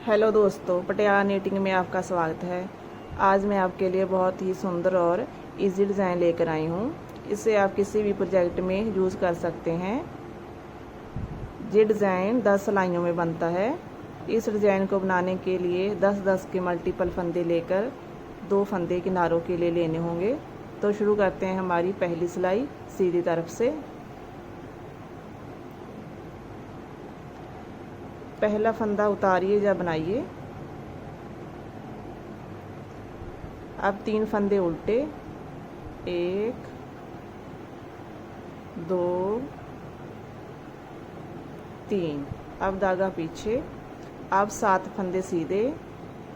Hello दोस्तों, Patiala knitting में आपका स्वागत है। आज मैं आपके लिए बहुत ही सुंदर और इजी डिज़ाइन लेकर आई हूँ। इसे आप किसी भी प्रोजेक्ट में यूज़ कर सकते हैं। ये डिज़ाइन 10 सिलाइयों में बनता है। इस डिज़ाइन को बनाने के लिए 10-10 के मल्टीपल फंदे लेकर 2 फंदे किनारों के लिए लेने होंगे। तो शुरू करते हैं हमारी पहली सिलाई सीधी तरफ से। पहला फंदा उतारिए या बनाइए। अब 3 फंदे उल्टे, 1 2 3। अब धागा पीछे। अब 7 फंदे सीधे,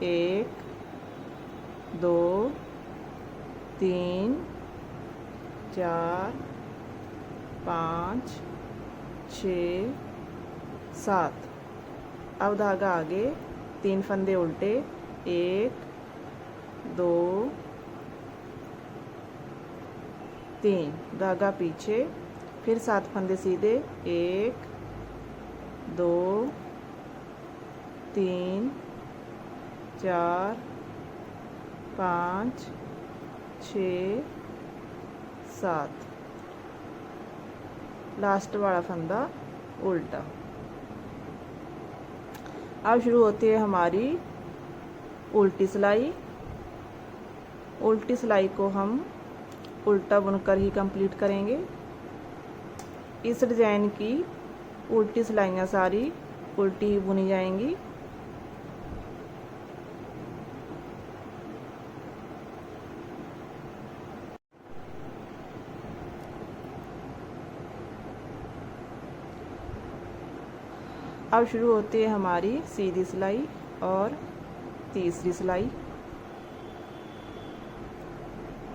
1 2 3 4 5 6 7। अब धागा आगे, 3 फंदे उल्टे, 1 2 3। धागा पीछे, फिर 7 फंदे सीधे, 1 2 3 4 5 6 7। लास्ट वाला फंदा उल्टा। अब शुरू होती है हमारी उल्टी सिलाई। उल्टी सिलाई को हम उल्टा बुनकर ही कंप्लीट करेंगे। इस डिज़ाइन की उल्टी सिलाइयाँ सारी उल्टी ही बुनी जाएंगी। अब शुरू होती है हमारी सीधी सिलाई और तीसरी सिलाई।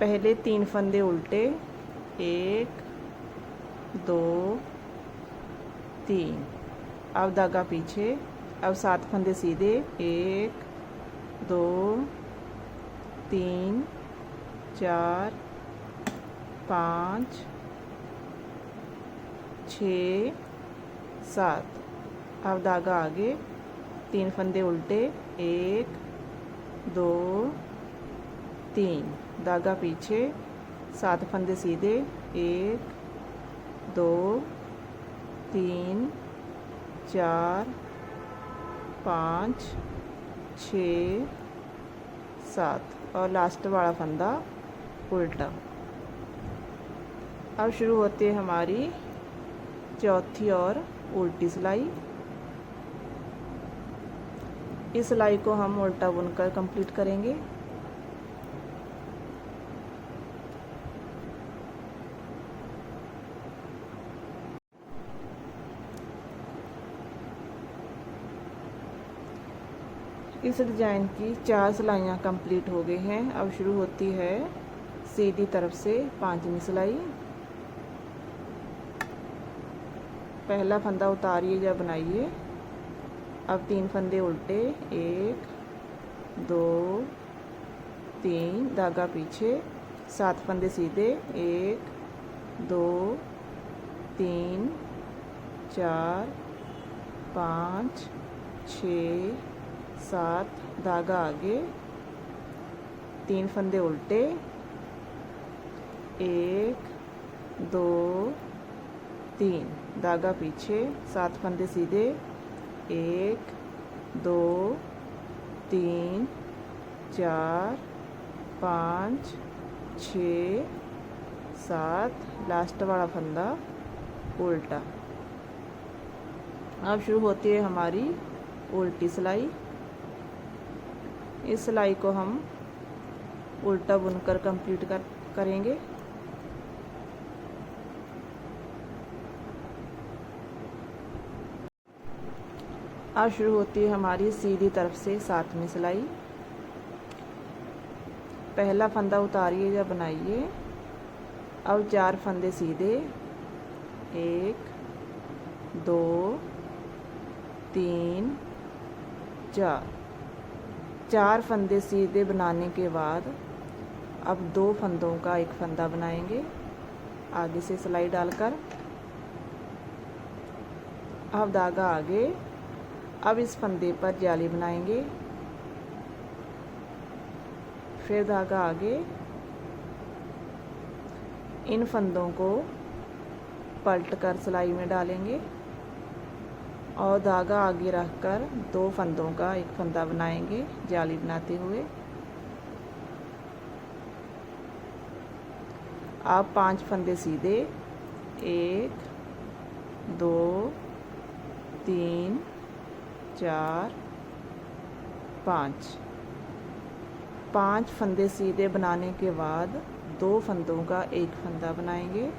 पहले 3 फंदे उल्टे, 1 2 3। अब धागा पीछे। अब 7 फंदे सीधे, 1 2 3 4 5 6 7। अब धागा आगे, 3 फंदे उल्टे, 1 2 3। धागा पीछे, 7 फंदे सीधे, 1 2 3 4 5 6 7 और लास्ट वाला फंदा उल्टा। अब शुरू होती है हमारी चौथी और उल्टी सिलाई। इस सिलाई को हम उल्टा बुनकर कंप्लीट करेंगे। इस डिज़ाइन की 4 सिलाइयाँ कंप्लीट हो गई हैं। अब शुरू होती है सीधी तरफ से 5वीं सिलाई। पहला फंदा उतारिए या बनाइए। अब 3 फंदे उल्टे, 1 2 3। धागा पीछे, 7 फंदे सीधे, 1 2 3 4 5 6 7। धागा आगे, 3 फंदे उल्टे, 1 2 3। धागा पीछे, 7 फंदे सीधे, 1 2 3 4 5 6 7। लास्ट वाला फंदा उल्टा। अब शुरू होती है हमारी उल्टी सिलाई। इस सिलाई को हम उल्टा बुनकर कंप्लीट करेंगे। अब शुरू होती है हमारी सीधी तरफ से 7वीं सिलाई। पहला फंदा उतारिए या बनाइए। अब 4 फंदे सीधे, 1 2 3 4। 4 फंदे सीधे बनाने के बाद अब 2 फंदों का एक फंदा बनाएंगे आगे से सिलाई डालकर। अब धागा आगे, अब इस फंदे पर जाली बनाएंगे, फिर धागा आगे इन फंदों को पलट कर सिलाई में डालेंगे और धागा आगे रखकर 2 फंदों का एक फंदा बनाएंगे जाली बनाते हुए। आप 5 फंदे सीधे 1 2 3 4 5 फंदे सीधे बनाने के बाद 2 फंदों का एक फंदा बनाएंगे।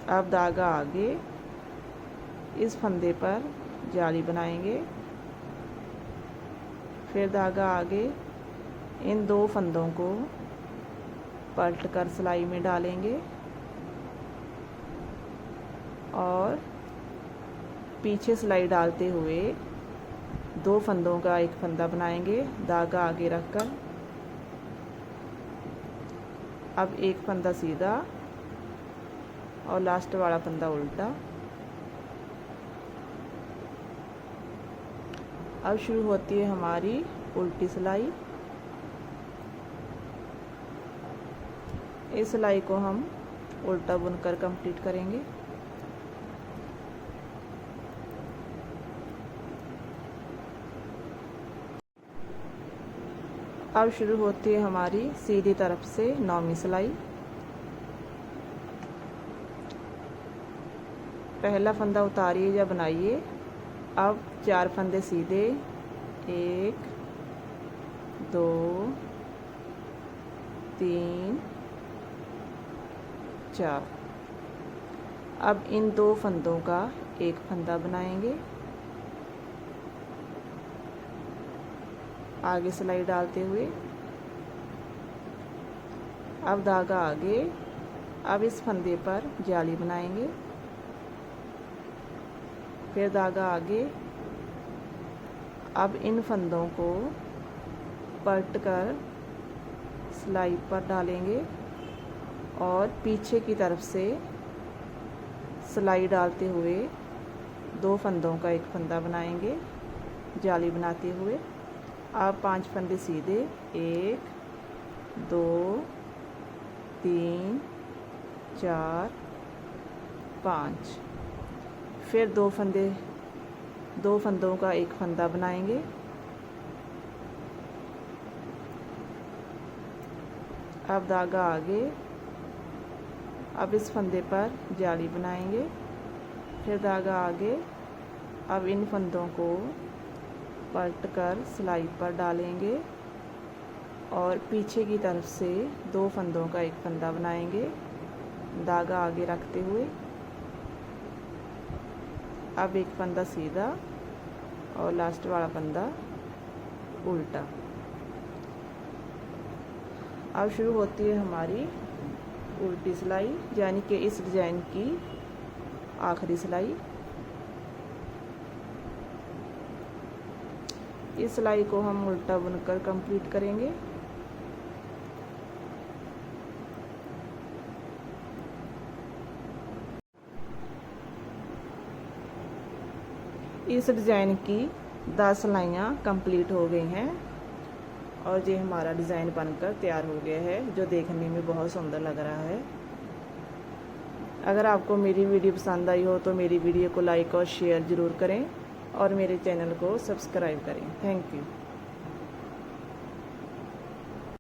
अब धागा आगे इस फंदे पर जाली बनाएंगे, फिर धागा आगे इन 2 फंदों को पलट कर सिलाई में डालेंगे और पीछे सिलाई डालते हुए 2 फंदों का एक फंदा बनाएंगे धागा आगे रखकर। अब एक फंदा सीधा और लास्ट वाला फंदा उल्टा। अब शुरू होती है हमारी उल्टी सिलाई। इस सिलाई को हम उल्टा बुनकर कंप्लीट करेंगे। अब शुरू होती है हमारी सीधी तरफ से 9वीं सिलाई। पहला फंदा उतारिए या बनाइए। अब 4 फंदे सीधे 1 2 3 4। अब इन 2 फंदों का एक फंदा बनाएंगे आगे सिलाई डालते हुए। अब धागा आगे, अब इस फंदे पर जाली बनाएंगे, फिर धागा आगे। अब इन फंदों को पलट कर सिलाई पर डालेंगे और पीछे की तरफ से सिलाई डालते हुए 2 फंदों का एक फंदा बनाएंगे जाली बनाते हुए। अब 5 फंदे सीधे 1 2 3 4 5। फिर 2 फंदों का एक फंदा बनाएंगे। अब धागा आगे, अब इस फंदे पर जाली बनाएंगे, फिर धागा आगे। अब इन फंदों को पलट कर सिलाई पर डालेंगे और पीछे की तरफ से 2 फंदों का एक फंदा बनाएंगे धागा आगे रखते हुए। अब एक फंदा सीधा और लास्ट वाला फंदा उल्टा। अब शुरू होती है हमारी उल्टी सिलाई, यानी कि इस डिज़ाइन की आखिरी सिलाई। इस सिलाई को हम उल्टा बुनकर कंप्लीट करेंगे। इस डिज़ाइन की 10 सिलाइयाँ कंप्लीट हो गई हैं और ये हमारा डिज़ाइन बनकर तैयार हो गया है, जो देखने में बहुत सुंदर लग रहा है। अगर आपको मेरी वीडियो पसंद आई हो तो मेरी वीडियो को लाइक और शेयर ज़रूर करें और मेरे चैनल को सब्सक्राइब करें। Thank you.